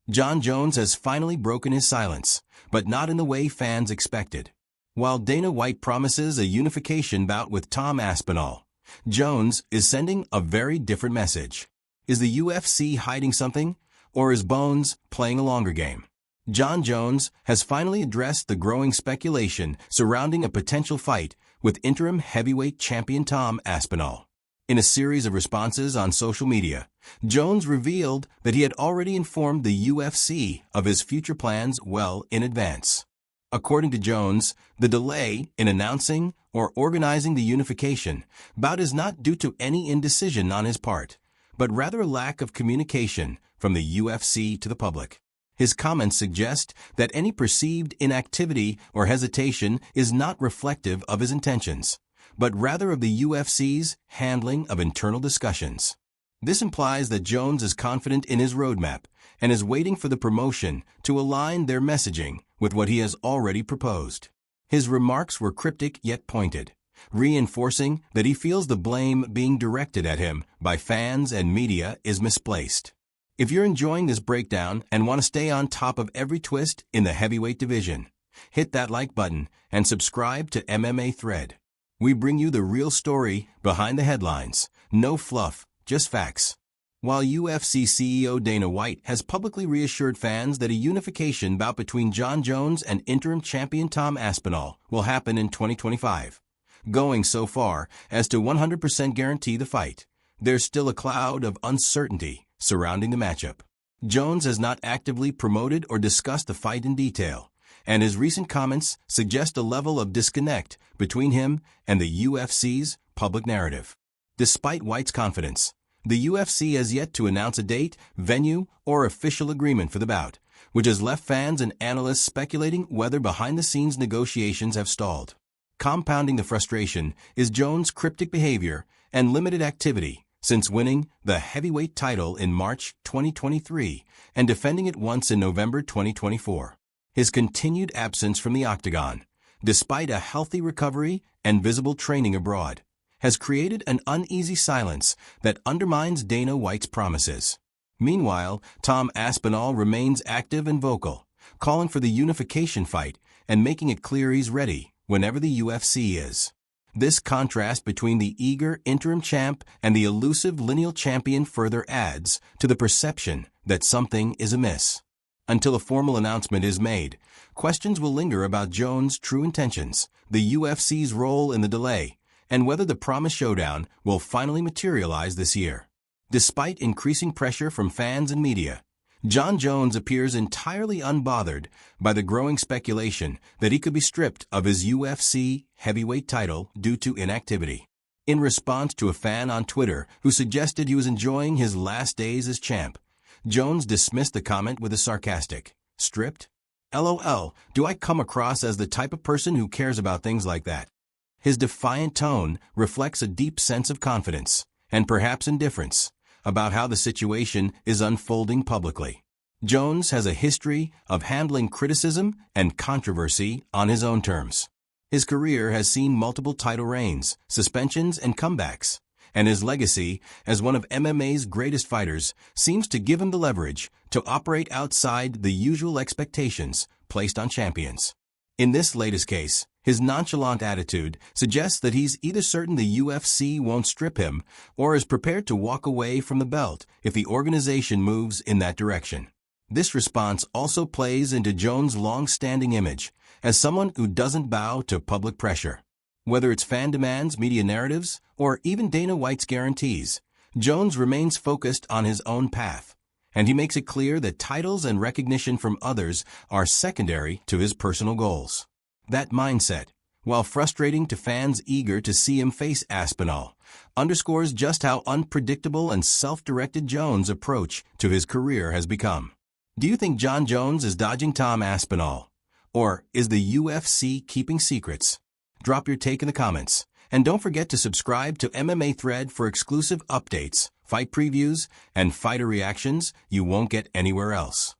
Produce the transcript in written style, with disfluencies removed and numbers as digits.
Jon Jones has finally broken his silence, but not in the way fans expected. While Dana White promises a unification bout with Tom Aspinall, Jones is sending a very different message. Is the UFC hiding something, or is Bones playing a longer game? Jon Jones has finally addressed the growing speculation surrounding a potential fight with interim heavyweight champion Tom Aspinall. In a series of responses on social media, Jones revealed that he had already informed the UFC of his future plans well in advance. According to Jones, the delay in announcing or organizing the unification bout is not due to any indecision on his part, but rather a lack of communication from the UFC to the public. His comments suggest that any perceived inactivity or hesitation is not reflective of his intentions, but rather of the UFC's handling of internal discussions. This implies that Jones is confident in his roadmap and is waiting for the promotion to align their messaging with what he has already proposed. His remarks were cryptic yet pointed, reinforcing that he feels the blame being directed at him by fans and media is misplaced. If you're enjoying this breakdown and want to stay on top of every twist in the heavyweight division, hit that like button and subscribe to MMA Thread. We bring you the real story behind the headlines. No fluff, just facts. While UFC CEO Dana White has publicly reassured fans that a unification bout between Jon Jones and interim champion Tom Aspinall will happen in 2025, going so far as to 100% guarantee the fight, there's still a cloud of uncertainty surrounding the matchup. Jones has not actively promoted or discussed the fight in detail, and his recent comments suggest a level of disconnect between him and the UFC's public narrative. Despite White's confidence, the UFC has yet to announce a date, venue, or official agreement for the bout, which has left fans and analysts speculating whether behind-the-scenes negotiations have stalled. Compounding the frustration is Jones' cryptic behavior and limited activity since winning the heavyweight title in March 2023 and defending it once in November 2024. His continued absence from the octagon, despite a healthy recovery and visible training abroad, has created an uneasy silence that undermines Dana White's promises. Meanwhile, Tom Aspinall remains active and vocal, calling for the unification fight and making it clear he's ready whenever the UFC is. This contrast between the eager interim champ and the elusive lineal champion further adds to the perception that something is amiss. Until a formal announcement is made, questions will linger about Jones' true intentions, the UFC's role in the delay, and whether the promised showdown will finally materialize this year. Despite increasing pressure from fans and media, Jon Jones appears entirely unbothered by the growing speculation that he could be stripped of his UFC heavyweight title due to inactivity. In response to a fan on Twitter who suggested he was enjoying his last days as champ, Jones dismissed the comment with a sarcastic, "Stripped? LOL, do I come across as the type of person who cares about things like that?" His defiant tone reflects a deep sense of confidence, and perhaps indifference, about how the situation is unfolding publicly. Jones has a history of handling criticism and controversy on his own terms. His career has seen multiple title reigns, suspensions, and comebacks, and his legacy as one of MMA's greatest fighters seems to give him the leverage to operate outside the usual expectations placed on champions. In this latest case, his nonchalant attitude suggests that he's either certain the UFC won't strip him or is prepared to walk away from the belt if the organization moves in that direction. This response also plays into Jones' long-standing image as someone who doesn't bow to public pressure. Whether it's fan demands, media narratives, or even Dana White's guarantees, Jones remains focused on his own path, and he makes it clear that titles and recognition from others are secondary to his personal goals. That mindset, while frustrating to fans eager to see him face Aspinall, underscores just how unpredictable and self-directed Jones' approach to his career has become. Do you think Jon Jones is dodging Tom Aspinall? Or is the UFC keeping secrets? Drop your take in the comments. And don't forget to subscribe to MMA Thread for exclusive updates, fight previews, and fighter reactions you won't get anywhere else.